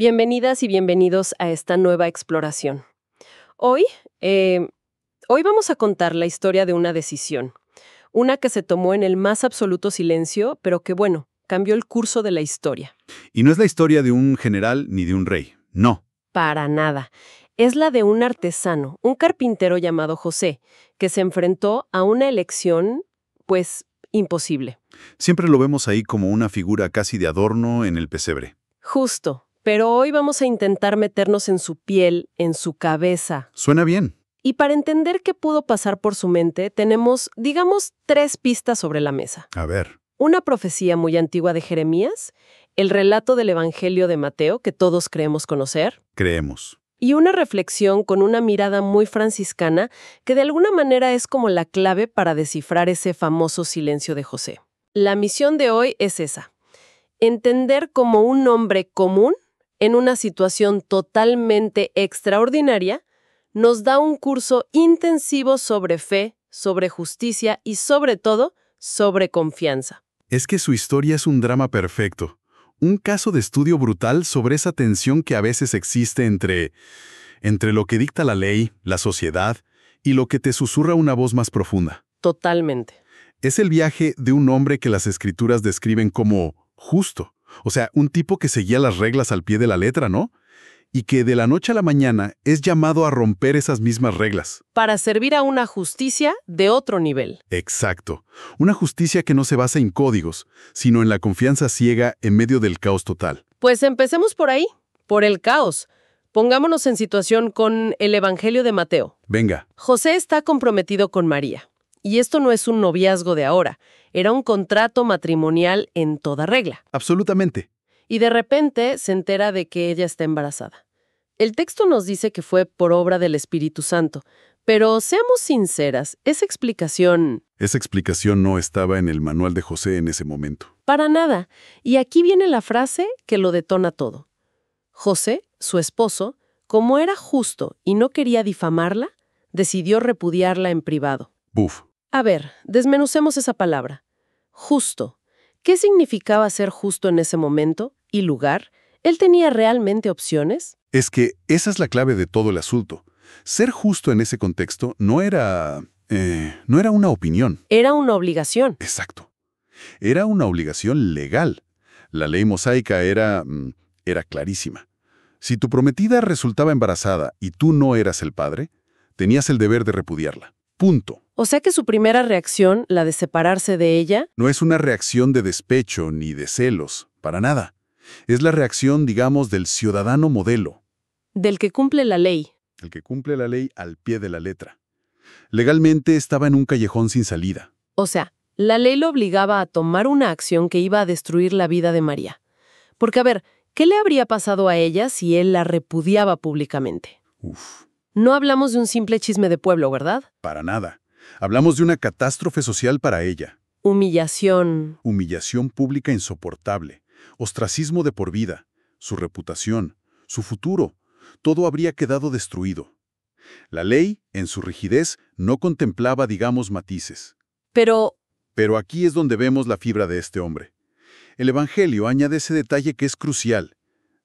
Bienvenidas y bienvenidos a esta nueva exploración. Hoy, eh, hoy vamos a contar la historia de una decisión, una que se tomó en el más absoluto silencio, pero que, bueno, cambió el curso de la historia. Y no es la historia de un general ni de un rey, no. Para nada. Es la de un artesano, un carpintero llamado José, que se enfrentó a una elección, pues, imposible. Siempre lo vemos ahí como una figura casi de adorno en el pesebre. Justo. Pero hoy vamos a intentar meternos en su piel, en su cabeza. Suena bien. Y para entender qué pudo pasar por su mente, tenemos, digamos, 3 pistas sobre la mesa. A ver, Una profecía muy antigua de Jeremías, el relato del Evangelio de Mateo, que todos creemos conocer, creemos. y una reflexión con una mirada muy franciscana que de alguna manera es como la clave para descifrar ese famoso silencio de José. La misión de hoy es esa: entender cómo un hombre común, en una situación totalmente extraordinaria, nos da un curso intensivo sobre fe, sobre justicia y, sobre todo, sobre confianza. Es que su historia es un drama perfecto. Un caso de estudio brutal sobre esa tensión que a veces existe entre lo que dicta la ley, la sociedad, y lo que te susurra una voz más profunda. Totalmente. Es el viaje de un hombre que las escrituras describen como justo. O sea, un tipo que seguía las reglas al pie de la letra, ¿no? Y que de la noche a la mañana es llamado a romper esas mismas reglas. Para servir a una justicia de otro nivel. Exacto. Una justicia que no se basa en códigos, sino en la confianza ciega en medio del caos total. Pues empecemos por ahí, por el caos. Pongámonos en situación con el Evangelio de Mateo. Venga, José está comprometido con María. Y esto no es un noviazgo de ahora, era un contrato matrimonial en toda regla. absolutamente. Y de repente se entera de que ella está embarazada. El texto nos dice que fue por obra del Espíritu Santo, pero seamos sinceras, esa explicación... Esa explicación no estaba en el manual de José en ese momento. Para nada. Y aquí viene la frase que lo detona todo. José, su esposo, como era justo y no quería difamarla, decidió repudiarla en privado. Buf. A ver, desmenucemos esa palabra. Justo. ¿Qué significaba ser justo en ese momento y lugar? ¿Él tenía realmente opciones? Es que esa es la clave de todo el asunto. Ser justo en ese contexto no era una opinión. Era una obligación. Exacto. Era una obligación legal. La ley mosaica era clarísima. Si tu prometida resultaba embarazada y tú no eras el padre, tenías el deber de repudiarla. Punto. O sea que su primera reacción, la de separarse de ella, No es una reacción de despecho ni de celos, para nada. Es la reacción, digamos, del ciudadano modelo, del que cumple la ley. el que cumple la ley al pie de la letra. Legalmente estaba en un callejón sin salida. O sea, la ley lo obligaba a tomar una acción que iba a destruir la vida de María. Porque, a ver, ¿qué le habría pasado a ella si él la repudiaba públicamente? Uf, No hablamos de un simple chisme de pueblo, ¿verdad? para nada. Hablamos de una catástrofe social para ella. Humillación. Humillación pública insoportable. Ostracismo de por vida. Su reputación. Su futuro. Todo habría quedado destruido. La ley, en su rigidez, no contemplaba, digamos, matices. Pero, Pero aquí es donde vemos la fibra de este hombre. El Evangelio añade ese detalle que es crucial.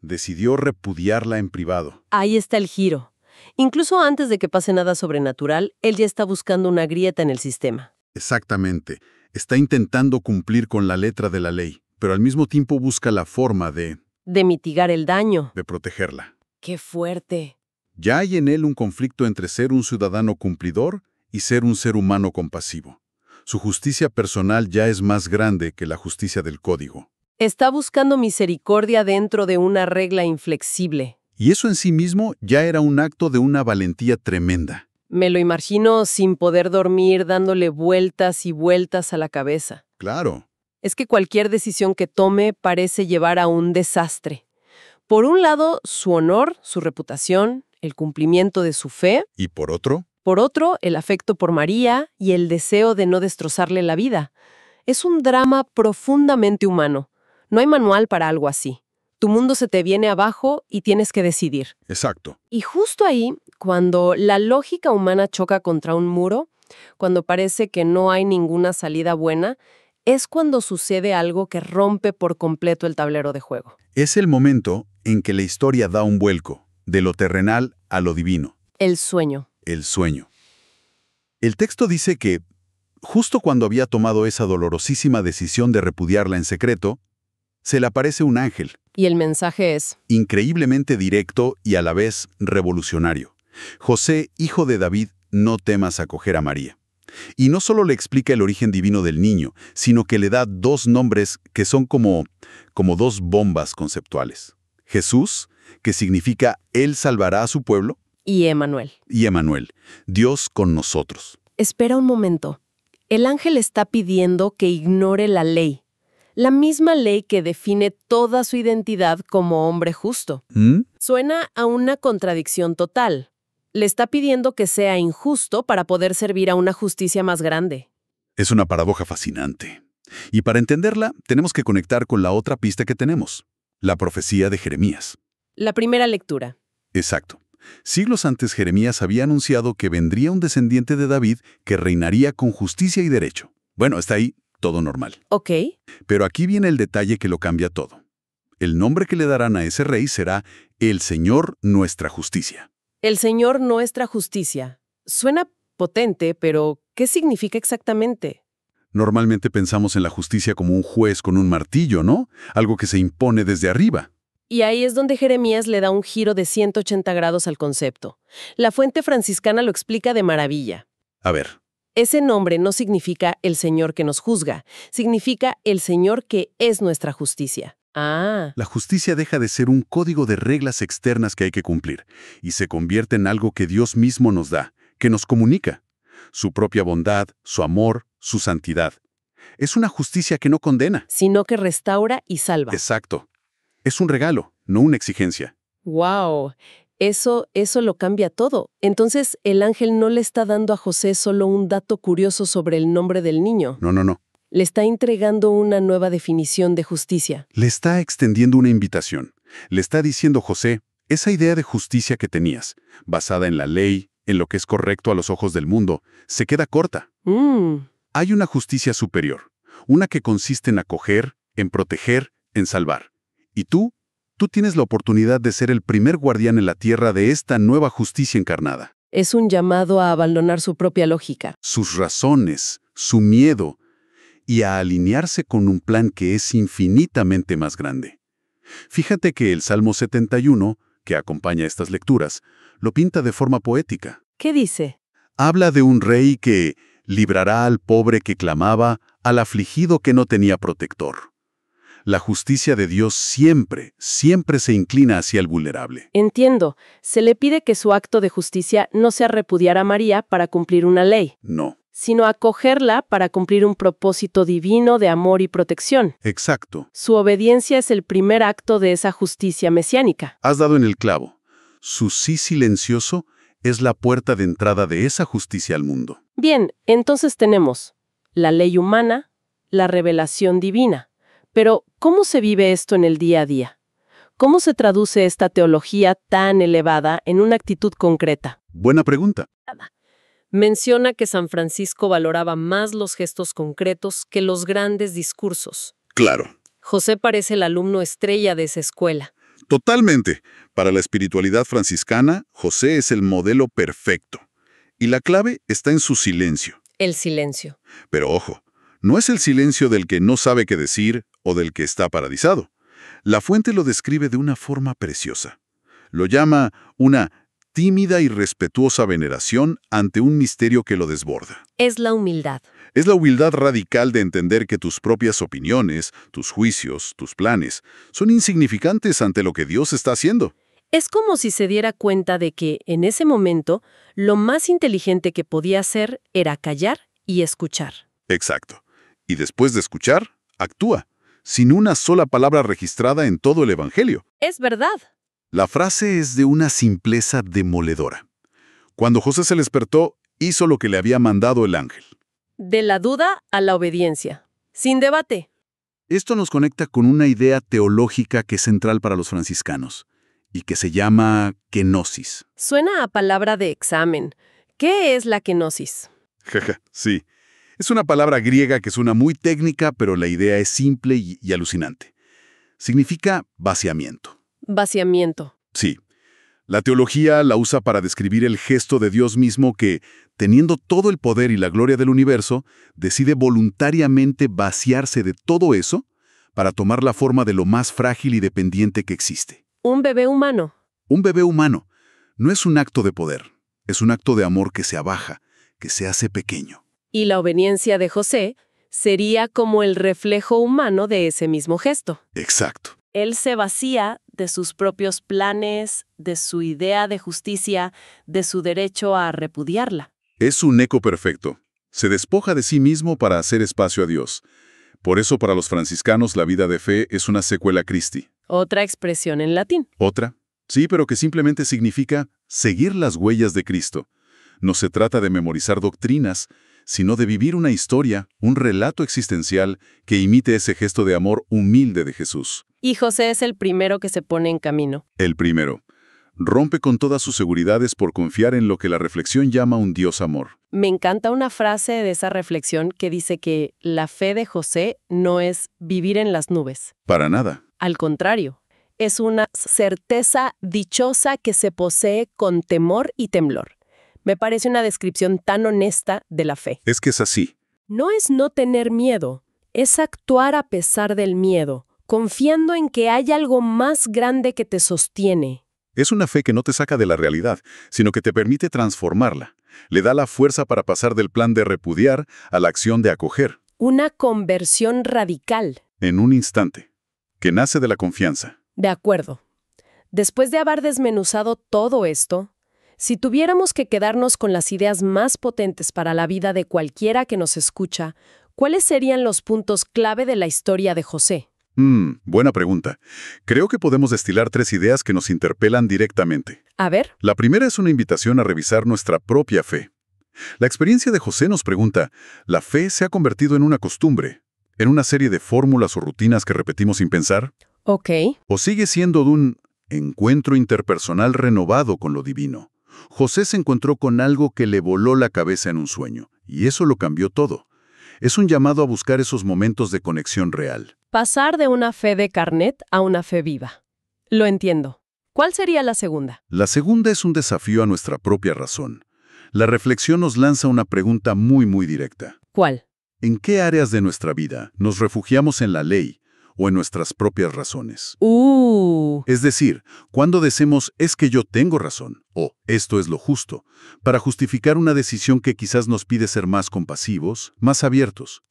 Decidió repudiarla en privado. ahí está el giro. Incluso antes de que pase nada sobrenatural, él ya está buscando una grieta en el sistema. Exactamente. Está intentando cumplir con la letra de la ley, pero al mismo tiempo busca la forma De mitigar el daño. de protegerla. ¡Qué fuerte! Ya hay en él un conflicto entre ser un ciudadano cumplidor y ser un ser humano compasivo. Su justicia personal ya es más grande que la justicia del código. Está buscando misericordia dentro de una regla inflexible. Y eso en sí mismo ya era un acto de una valentía tremenda. Me lo imagino sin poder dormir, dándole vueltas y vueltas a la cabeza. Claro. Es que cualquier decisión que tome parece llevar a un desastre. Por un lado, su honor, su reputación, el cumplimiento de su fe. ¿Y por otro? Por otro, el afecto por María y el deseo de no destrozarle la vida. Es un drama profundamente humano. No hay manual para algo así. Tu mundo se te viene abajo y tienes que decidir. Exacto. Y justo ahí, cuando la lógica humana choca contra un muro, cuando parece que no hay ninguna salida buena, es cuando sucede algo que rompe por completo el tablero de juego. Es el momento en que la historia da un vuelco, de lo terrenal a lo divino, El sueño. el sueño. El texto dice que, justo cuando había tomado esa dolorosísima decisión de repudiarla en secreto, se le aparece un ángel, Y el mensaje es, increíblemente directo y a la vez revolucionario. José, hijo de David, no temas acoger a María. Y no solo le explica el origen divino del niño, sino que le da dos nombres que son como dos bombas conceptuales. Jesús, que significa Él salvará a su pueblo, y Emanuel. y Emanuel, Dios con nosotros. Espera un momento. El ángel está pidiendo que ignore la ley. La misma ley que define toda su identidad como hombre justo. ¿Mm? Suena a una contradicción total. Le está pidiendo que sea injusto para poder servir a una justicia más grande. Es una paradoja fascinante. Y para entenderla, tenemos que conectar con la otra pista que tenemos, la profecía de Jeremías. La primera lectura. Exacto. Siglos antes Jeremías había anunciado que vendría un descendiente de David que reinaría con justicia y derecho. Bueno, hasta ahí todo normal. Ok. Pero aquí viene el detalle que lo cambia todo. El nombre que le darán a ese rey será el Señor Nuestra Justicia. El Señor nuestra justicia. Suena potente, pero ¿qué significa exactamente? Normalmente pensamos en la justicia como un juez con un martillo, ¿no? Algo que se impone desde arriba. Y ahí es donde Jeremías le da un giro de 180 grados al concepto. La fuente franciscana lo explica de maravilla. A ver, Ese nombre no significa el Señor que nos juzga, significa el Señor que es nuestra justicia. Ah, la justicia deja de ser un código de reglas externas que hay que cumplir y se convierte en algo que Dios mismo nos da, que nos comunica. Su propia bondad, su amor, su santidad. Es una justicia que no condena. sino que restaura y salva. Exacto. Es un regalo, no una exigencia. ¡Wow! Eso lo cambia todo. Entonces, el ángel no le está dando a José solo un dato curioso sobre el nombre del niño. No, no, no. Le está entregando una nueva definición de justicia. Le está extendiendo una invitación. Le está diciendo, José, esa idea de justicia que tenías, basada en la ley, en lo que es correcto a los ojos del mundo, se queda corta. Hay una justicia superior, una que consiste en acoger, en proteger, en salvar. Y tú tienes la oportunidad de ser el primer guardián en la tierra de esta nueva justicia encarnada. Es un llamado a abandonar su propia lógica. Sus razones, su miedo, y a alinearse con un plan que es infinitamente más grande. Fíjate que el Salmo 71, que acompaña estas lecturas, lo pinta de forma poética. ¿Qué dice? Habla de un rey que librará al pobre que clamaba, al afligido que no tenía protector. La justicia de Dios siempre, siempre se inclina hacia el vulnerable. Entiendo. Se le pide que su acto de justicia no sea repudiar a María para cumplir una ley, No. sino acogerla para cumplir un propósito divino de amor y protección. Exacto. Su obediencia es el primer acto de esa justicia mesiánica. Has dado en el clavo. Su sí silencioso es la puerta de entrada de esa justicia al mundo. Bien, entonces tenemos la ley humana, la revelación divina. Pero, ¿cómo se vive esto en el día a día? ¿Cómo se traduce esta teología tan elevada en una actitud concreta? Buena pregunta. Menciona que San Francisco valoraba más los gestos concretos que los grandes discursos. Claro. José parece el alumno estrella de esa escuela. Totalmente. Para la espiritualidad franciscana, José es el modelo perfecto. Y la clave está en su silencio. El silencio. Pero ojo, no es el silencio del que no sabe qué decir o del que está paralizado. La fuente lo describe de una forma preciosa. Lo llama una tímida y respetuosa veneración ante un misterio que lo desborda. Es la humildad. Es la humildad radical de entender que tus propias opiniones, tus juicios, tus planes, son insignificantes ante lo que Dios está haciendo. Es como si se diera cuenta de que, en ese momento, lo más inteligente que podía hacer era callar y escuchar. Exacto. Y después de escuchar, actúa, sin una sola palabra registrada en todo el Evangelio. Es verdad. La frase es de una simpleza demoledora. Cuando José se despertó, hizo lo que le había mandado el ángel. De la duda a la obediencia. Sin debate. Esto nos conecta con una idea teológica que es central para los franciscanos y que se llama kenosis. Suena a palabra de examen. ¿Qué es la kenosis? Jaja, sí. Es una palabra griega que suena muy técnica, pero la idea es simple y alucinante. Significa vaciamiento. Vaciamiento. Sí. La teología la usa para describir el gesto de Dios mismo que, teniendo todo el poder y la gloria del universo, decide voluntariamente vaciarse de todo eso para tomar la forma de lo más frágil y dependiente que existe. Un bebé humano. Un bebé humano no es un acto de poder, es un acto de amor que se abaja, que se hace pequeño. Y la obediencia de José sería como el reflejo humano de ese mismo gesto. Exacto. Él se vacía de sus propios planes, de su idea de justicia, de su derecho a repudiarla. Es un eco perfecto. Se despoja de sí mismo para hacer espacio a Dios. Por eso para los franciscanos la vida de fe es una sequela Christi. Otra expresión en latín. ¿Otra? Sí, pero que simplemente significa seguir las huellas de Cristo. No se trata de memorizar doctrinas, sino de vivir una historia, un relato existencial que imite ese gesto de amor humilde de Jesús. Y José es el primero que se pone en camino. El primero. Rompe con todas sus seguridades por confiar en lo que la reflexión llama un Dios amor. Me encanta una frase de esa reflexión que dice que la fe de José no es vivir en las nubes. Para nada. Al contrario, es una certeza dichosa que se posee con temor y temblor. Me parece una descripción tan honesta de la fe. Es que es así. No es no tener miedo, es actuar a pesar del miedo, confiando en que hay algo más grande que te sostiene. Es una fe que no te saca de la realidad, sino que te permite transformarla. Le da la fuerza para pasar del plan de repudiar a la acción de acoger. Una conversión radical. En un instante. Que nace de la confianza. De acuerdo. Después de haber desmenuzado todo esto, si tuviéramos que quedarnos con las ideas más potentes para la vida de cualquiera que nos escucha, ¿cuáles serían los puntos clave de la historia de José? Buena pregunta. Creo que podemos destilar 3 ideas que nos interpelan directamente. A ver. La primera es una invitación a revisar nuestra propia fe. La experiencia de José nos pregunta, ¿la fe se ha convertido en una costumbre, en una serie de fórmulas o rutinas que repetimos sin pensar? Ok. ¿O sigue siendo de un encuentro interpersonal renovado con lo divino? José se encontró con algo que le voló la cabeza en un sueño, y eso lo cambió todo. Es un llamado a buscar esos momentos de conexión real. Pasar de una fe de carnet a una fe viva. Lo entiendo. ¿Cuál sería la segunda? La segunda es un desafío a nuestra propia razón. La reflexión nos lanza una pregunta muy directa. ¿Cuál? ¿En qué áreas de nuestra vida nos refugiamos en la ley o en nuestras propias razones? Es decir, cuando decimos es que yo tengo razón o esto es lo justo, para justificar una decisión que quizás nos pide ser más compasivos, más abiertos.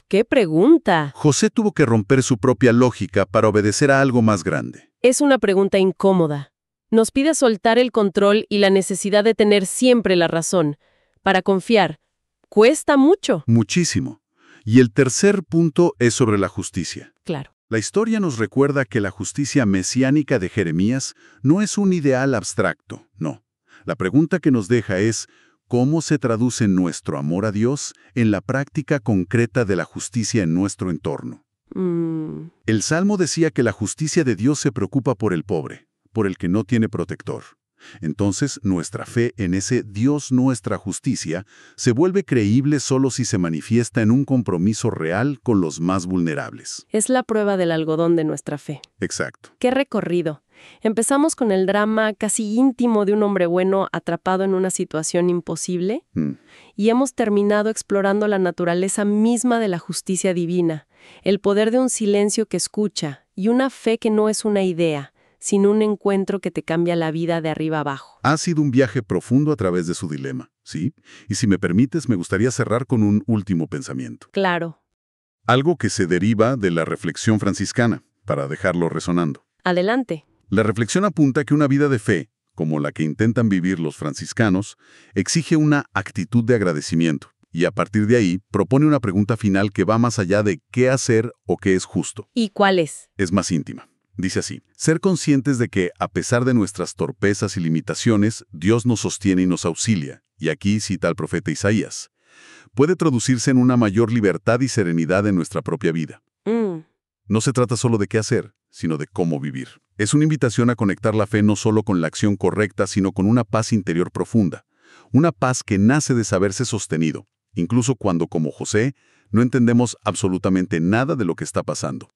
¡Qué pregunta! José tuvo que romper su propia lógica para obedecer a algo más grande. Es una pregunta incómoda. Nos pide soltar el control y la necesidad de tener siempre la razón. Para confiar, cuesta mucho. Muchísimo. Y el tercer punto es sobre la justicia. Claro. La historia nos recuerda que la justicia mesiánica de Jeremías no es un ideal abstracto, no. La pregunta que nos deja es, ¿cómo se traduce nuestro amor a Dios en la práctica concreta de la justicia en nuestro entorno? El Salmo decía que la justicia de Dios se preocupa por el pobre, por el que no tiene protector. Entonces, nuestra fe en ese Dios nuestra justicia se vuelve creíble solo si se manifiesta en un compromiso real con los más vulnerables. Es la prueba del algodón de nuestra fe. Exacto. ¡Qué recorrido! Empezamos con el drama casi íntimo de un hombre bueno atrapado en una situación imposible y hemos terminado explorando la naturaleza misma de la justicia divina, el poder de un silencio que escucha y una fe que no es una idea, sino un encuentro que te cambia la vida de arriba abajo. Ha sido un viaje profundo a través de su dilema, ¿sí? Y si me permites, me gustaría cerrar con un último pensamiento. Claro. Algo que se deriva de la reflexión franciscana, para dejarlo resonando. Adelante. La reflexión apunta que una vida de fe, como la que intentan vivir los franciscanos, exige una actitud de agradecimiento, y a partir de ahí propone una pregunta final que va más allá de qué hacer o qué es justo. ¿Y cuál es? Es más íntima. Dice así, ser conscientes de que, a pesar de nuestras torpezas y limitaciones, Dios nos sostiene y nos auxilia, y aquí cita al profeta Isaías, puede traducirse en una mayor libertad y serenidad en nuestra propia vida. No se trata solo de qué hacer, sino de cómo vivir. Es una invitación a conectar la fe no solo con la acción correcta, sino con una paz interior profunda, una paz que nace de saberse sostenido, incluso cuando, como José, no entendemos absolutamente nada de lo que está pasando.